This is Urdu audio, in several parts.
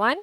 1,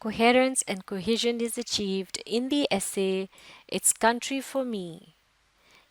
coherence and cohesion is achieved in the essay It's Country for Me।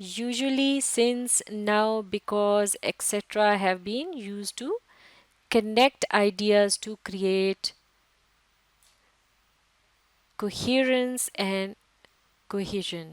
usually, since, now, because, etc. have been used to connect ideas to create coherence and cohesion.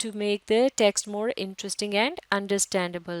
to make the text more interesting and understandable।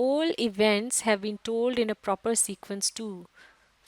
All events have been told in a proper sequence too।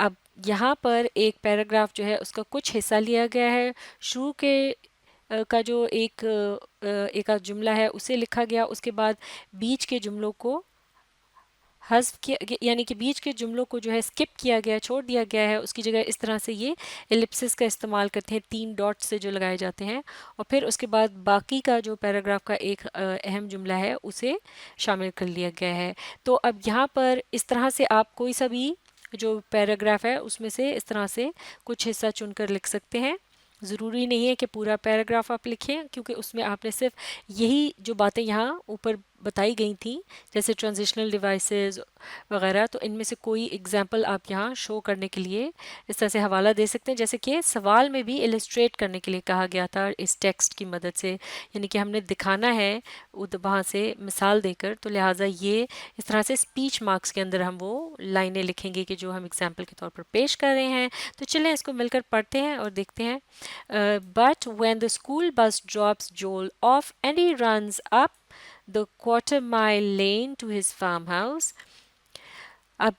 اب یہاں پر ایک پیراگراف جو ہے اس کا کچھ حصہ لیا گیا ہے، شروع کے کا جو ایک آدھ جملہ ہے اسے لکھا گیا، اس کے بعد بیچ کے جملوں کو حذف کیا، یعنی کہ بیچ کے جملوں کو جو ہے اسکپ کیا گیا، چھوڑ دیا گیا ہے، اس کی جگہ اس طرح سے یہ ایلپسس کا استعمال کرتے ہیں، 3 ڈاٹ سے جو لگائے جاتے ہیں، اور پھر اس کے بعد باقی کا جو پیراگراف کا ایک اہم جملہ ہے اسے شامل کر لیا گیا ہے۔ تو اب یہاں پر اس طرح سے آپ کوئی سا بھی جو پیراگراف ہے اس میں سے اس طرح سے کچھ حصہ چن کر لکھ سکتے ہیں، ضروری نہیں ہے کہ پورا پیراگراف آپ لکھیں، کیونکہ اس میں آپ نے صرف یہی جو باتیں یہاں اوپر بتائی گئی تھیں جیسے ٹرانزیشنل ڈیوائسز وغیرہ، تو ان میں سے کوئی اگزامپل آپ یہاں شو کرنے کے لیے اس طرح سے حوالہ دے سکتے ہیں، جیسے کہ سوال میں بھی السٹریٹ کرنے کے لیے کہا گیا تھا اس ٹیکسٹ کی مدد سے، یعنی کہ ہم نے دکھانا ہے وہاں سے مثال دے کر، تو لہٰذا یہ اس طرح سے اسپیچ مارکس کے اندر ہم وہ لائنیں لکھیں گے کہ جو ہم اگزامپل کے طور پر پیش کر رہے ہیں۔ تو چلیں اس کو مل کر پڑھتے ہیں اور دیکھتے ہیں۔ But when the school bus drops Joel off and he runs up the quarter-mile lane to his farmhouse. اب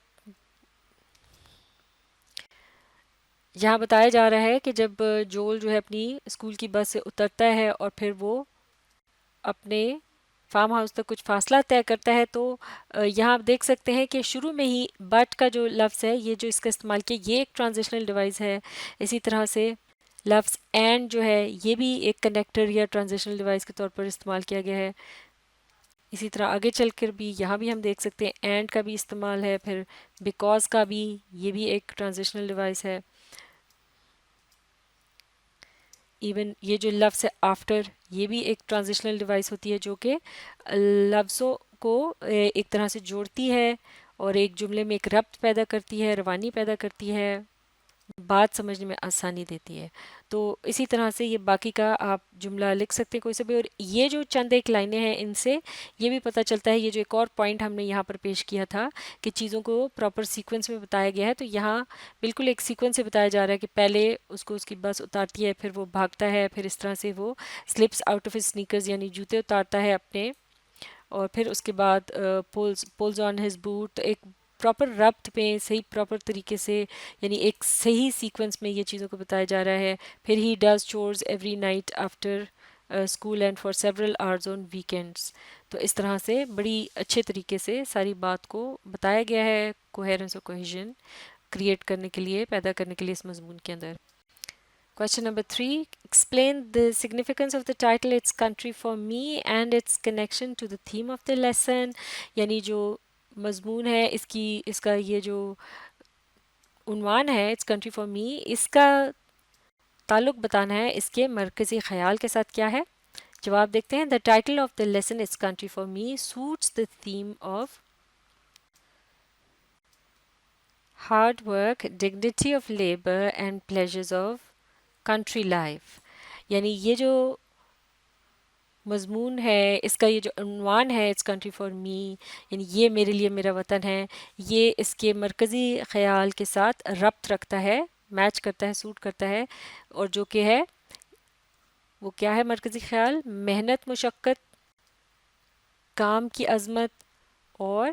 یہاں بتایا جا رہا ہے کہ جب جول جو ہے اپنی اسکول کی بس سے اترتا ہے اور پھر وہ اپنے فارم ہاؤس تک کچھ فاصلہ طے کرتا ہے، تو یہاں آپ دیکھ سکتے ہیں کہ شروع میں ہی بٹ کا جو لفظ ہے، یہ جو اس کا استعمال کیا، یہ ایک ٹرانزیشنل ڈیوائس ہے۔ اسی طرح سے لفظ اینڈ جو ہے یہ بھی ایک کنیکٹر یا ٹرانزیشنل ڈیوائس کے طور پر استعمال کیا گیا ہے۔ اسی طرح آگے چل کر بھی یہاں بھی ہم دیکھ سکتے ہیں اینڈ کا بھی استعمال ہے، پھر بیکاز کا بھی، یہ بھی ایک ٹرانزیشنل ڈیوائس ہے۔ ایون یہ جو لفظ ہے آفٹر، یہ بھی ایک ٹرانزیشنل ڈیوائس ہوتی ہے جو کہ لفظوں کو ایک طرح سے جوڑتی ہے اور ایک جملے میں ایک ربط پیدا کرتی ہے، روانی پیدا کرتی ہے، بات سمجھنے میں آسانی دیتی ہے۔ تو اسی طرح سے یہ باقی کا آپ جملہ لکھ سکتے ہیں کوئی سے بھی، اور یہ جو چند ایک لائنیں ہیں ان سے یہ بھی پتہ چلتا ہے، یہ جو ایک اور پوائنٹ ہم نے یہاں پر پیش کیا تھا کہ چیزوں کو پراپر سیکوینس میں بتایا گیا ہے، تو یہاں بالکل ایک سیکوینس سے بتایا جا رہا ہے کہ پہلے اس کو اس کی بس اتارتی ہے، پھر وہ بھاگتا ہے، پھر اس طرح سے وہ slips out of his Snickers یعنی جوتے اتارتا ہے اپنے، اور پھر اس کے بعد پولز آن ہز بوٹ، ایک پراپر ربط میں صحیح پراپر طریقے سے، یعنی ایک صحیح سیکوینس میں یہ چیزوں کو بتایا جا رہا ہے۔ پھر he does chores every night after school and for several hours on weekends. تو اس طرح سے بڑی اچھے طریقے سے ساری بات کو بتایا گیا ہے، کوہیرنس اور کوہیژن کریٹ کرنے کے لیے، پیدا کرنے کے لیے اس مضمون کے اندر۔ Question number 3. Explain the significance of the title It's Country for Me and its connection to the theme of the lesson. یعنی جو مضمون ہے اس کا یہ جو عنوان ہے It's Country for Me، اس کا تعلق بتانا ہے اس کے مرکزی خیال کے ساتھ کیا ہے۔ جواب دیکھتے ہیں۔ The title of the lesson It's Country for Me suits the theme of hard work, dignity of labor and pleasures of country life۔ یعنی یہ جو مضمون ہے، اس کا یہ جو عنوان ہے It's Country for Me، یعنی یہ میرے لیے میرا وطن ہے، یہ اس کے مرکزی خیال کے ساتھ ربط رکھتا ہے، میچ کرتا ہے، سوٹ کرتا ہے، اور جو کہ ہے وہ کیا ہے مرکزی خیال؟ محنت، مشقت، کام کی عظمت اور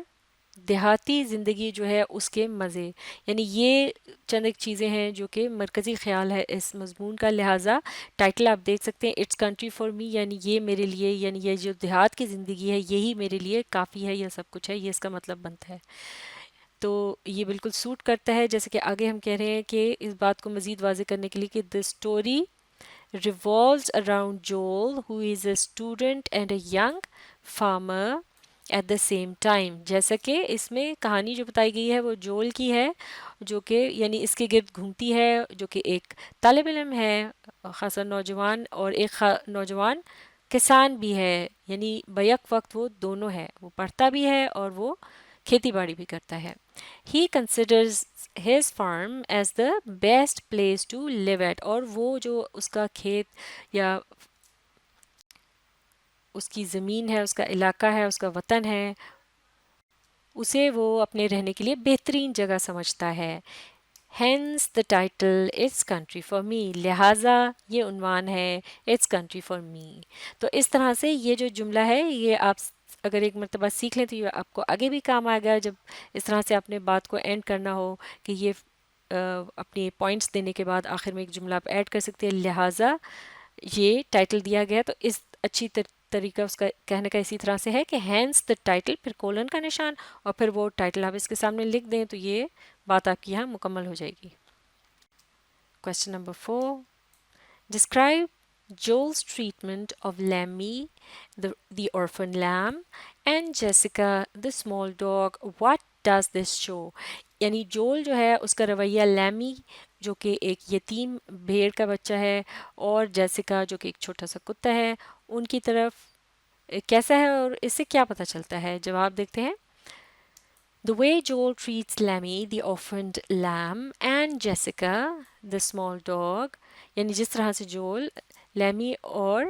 دیہاتی زندگی جو ہے اس کے مزے، یعنی یہ چند ایک چیزیں ہیں جو کہ مرکزی خیال ہے اس مضمون کا، لہٰذا ٹائٹل آپ دیکھ سکتے ہیں اٹس کنٹری فار می، یعنی یہ میرے لیے، یعنی یہ جو دیہات کی زندگی ہے یہی میرے لیے کافی ہے، یہ سب کچھ ہے، یہ اس کا مطلب بنتا ہے۔ تو یہ بالکل سوٹ کرتا ہے، جیسے کہ آگے ہم کہہ رہے ہیں کہ اس بات کو مزید واضح کرنے کے لیے کہ the story revolves around Joel who is a student and a young farmer at the same time۔ جیسا کہ اس میں کہانی جو بتائی گئی ہے وہ جول کی ہے، جو کہ یعنی اس کے گرد گھومتی ہے، جو کہ ایک طالب علم ہے، خاصا نوجوان، اور ایک نوجوان کسان بھی ہے، یعنی بیک وقت وہ دونوں ہے، وہ پڑھتا بھی ہے اور وہ کھیتی باڑی بھی کرتا ہے۔ He considers his farm as the best place to live at، اور وہ جو اس کا کھیت یا اس کی زمین ہے، اس کا علاقہ ہے، اس کا وطن ہے، اسے وہ اپنے رہنے کے لیے بہترین جگہ سمجھتا ہے۔ Hence the title It's Country for Me، لہٰذا یہ عنوان ہے It's Country for Me۔ تو اس طرح سے یہ جو جملہ ہے یہ آپ اگر ایک مرتبہ سیکھ لیں تو یہ آپ کو آگے بھی کام آئے گا، جب اس طرح سے اپنے بات کو اینڈ کرنا ہو کہ یہ اپنے پوائنٹس دینے کے بعد آخر میں ایک جملہ آپ ایڈ کر سکتے ہیں. لہٰذا یہ ٹائٹل دیا گیا تو اس اچھی طریقہ اس کا کہنے کا اسی طرح سے ہے کہ ہینس دا ٹائٹل، پھر کولن کا نشان، اور پھر وہ ٹائٹل آپ اس کے سامنے لکھ دیں تو یہ بات آپ کی یہاں مکمل ہو جائے گی. Question number 4. Describe Joel's treatment of Lemmy, the orphan lamb, and Jessica, the small dog. What does this show? یعنی جول جو ہے اس کا رویہ لیمی جو کہ ایک یتیم بھیڑ کا بچہ ہے اور جیسیکا جو کہ ایک چھوٹا سا کتا ہے ان کی طرف کیسا ہے اور اس سے کیا پتہ چلتا ہے. جواب دیکھتے ہیں. The way Joel treats Lemmy, the orphaned lamb, and Jessica, the small dog. یعنی جس طرح سے جول لیمی اور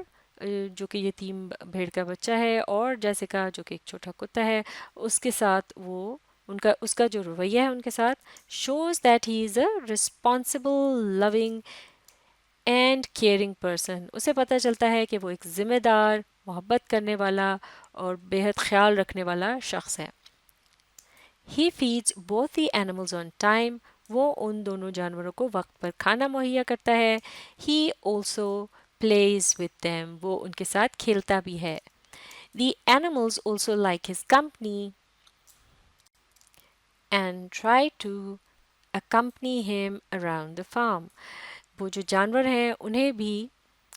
جو کہ یتیم بھیڑ کا بچہ ہے اور جیسیکا جو کہ ایک چھوٹا کتا ہے اس کے ساتھ وہ اس کا جو رویہ ہے ان کے ساتھ shows that he is a responsible, loving and caring person. اسے پتہ چلتا ہے کہ وہ ایک ذمہ دار، محبت کرنے والا اور بے حد خیال رکھنے والا شخص ہے. He feeds both the animals on time. وہ ان دونوں جانوروں کو وقت پر کھانا مہیا کرتا ہے. He also plays with them. وہ ان کے ساتھ کھیلتا بھی ہے. The animals also like his company and try to accompany him around the farm. وہ جو جانور ہیں انہیں بھی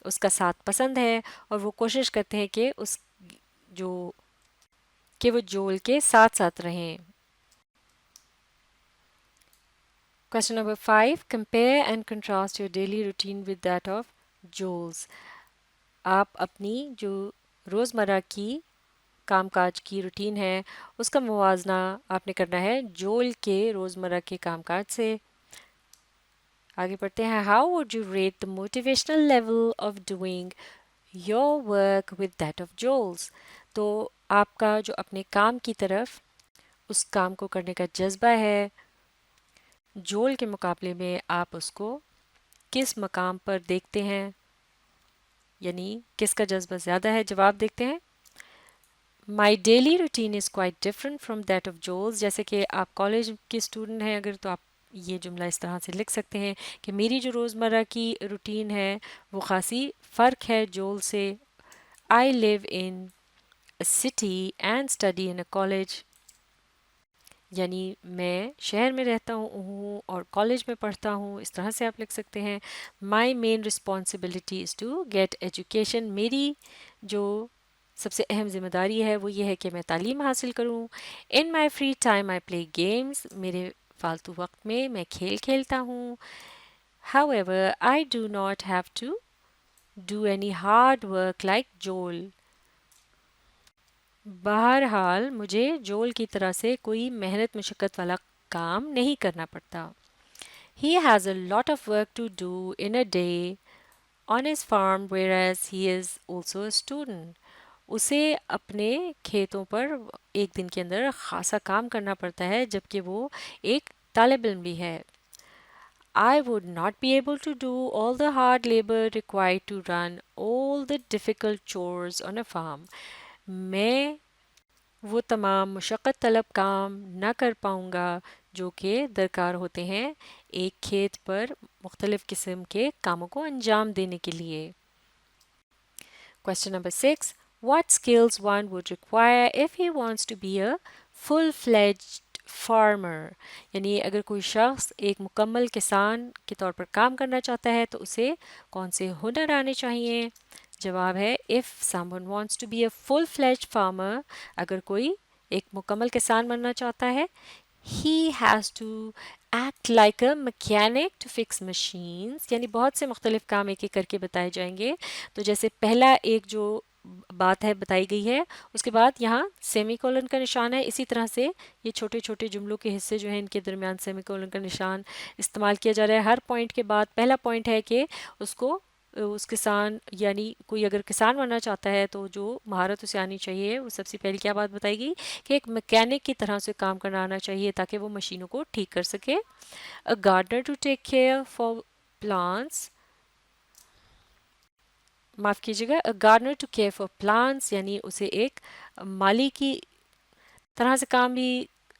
اس کا ساتھ پسند ہے اور وہ کوشش کرتے ہیں کہ وہ جول کے ساتھ ساتھ رہیں. Question number 5. Compare and contrast your daily routine with that of Joel's. آپ اپنی جو روزمرہ کی کام کاج کی روٹین ہے اس کا موازنہ آپ نے کرنا ہے جول کے روزمرہ کے کام کاج سے. آگے پڑھتے ہیں. How would you rate the motivational level of doing your work with that of Joel's? تو آپ کا جو اپنے کام کی طرف اس کام کو کرنے کا جذبہ ہے جول کے مقابلے میں آپ اس کو کس مقام پر دیکھتے ہیں، یعنی کس کا جذبہ زیادہ ہے. جواب دیکھتے ہیں. My daily routine is quite different from that of Joel's. جیسے کہ آپ کالج کے اسٹوڈنٹ ہیں اگر تو آپ یہ جملہ اس طرح سے لکھ سکتے ہیں کہ میری جو روزمرہ کی روٹین ہے وہ خاصی فرق ہے جول سے. I live in a city and study in a college. یعنی میں شہر میں رہتا ہوں اور کالج میں پڑھتا ہوں. اس طرح سے آپ لکھ سکتے ہیں. My main responsibility is to get education. میری جو سب سے اہم ذمہ داری ہے وہ یہ ہے کہ میں تعلیم حاصل کروں. In my free time I play games. میرے فالتو وقت میں میں کھیل کھیلتا ہوں. However, I do not have to do any hard work like Joel. بہرحال مجھے جول کی طرح سے کوئی محنت مشقت والا کام نہیں کرنا پڑتا. He has a lot of work to do in a day on his farm whereas he is also a student. اسے اپنے کھیتوں پر ایک دن کے اندر خاصا کام کرنا پڑتا ہے جبکہ وہ ایک طالب علم بھی ہے. I would not be able to do all the hard labor required to run all the difficult chores on a farm. میں وہ تمام مشقت طلب کام نہ کر پاؤں گا جو کہ درکار ہوتے ہیں ایک کھیت پر مختلف قسم کے کاموں کو انجام دینے کے لیے. Question number 6. What skills one would require if he wants to be a full-fledged farmer? یعنی اگر کوئی شخص ایک مکمل کسان کے طور پر کام کرنا چاہتا ہے تو اسے کون سے ہنر آنے چاہیے. جواب ہے if someone wants to be a full-fledged farmer, اگر کوئی ایک مکمل کسان بننا چاہتا ہے he has to act like a mechanic to fix machines. یعنی بہت سے مختلف کام ایک ایک کر کے بتائے جائیں گے. تو جیسے پہلا ایک جو بات ہے بتائی گئی ہے اس کے بعد یہاں سیمی کولن کا نشان ہے. اسی طرح سے یہ چھوٹے چھوٹے جملوں کے حصے جو ہیں ان کے درمیان سیمی کولن کا نشان استعمال کیا جا رہا ہے. ہر پوائنٹ کے بعد پہلا پوائنٹ ہے کہ اس کسان یعنی کوئی اگر کسان بننا چاہتا ہے تو جو مہارت اسے آنی چاہیے وہ سب سے پہلے کیا بات بتائی گئی کہ ایک میکینک کی طرح سے کام کرنا آنا چاہیے تاکہ وہ مشینوں کو ٹھیک کر سکے. A gardener to take care for plants. معاف کیجیے گا. A gardener to care for plants یعنی اسے ایک مالی کی طرح سے کام بھی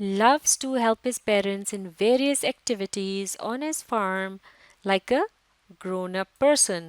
loves to help his parents in various activities on his farm like a grown up person।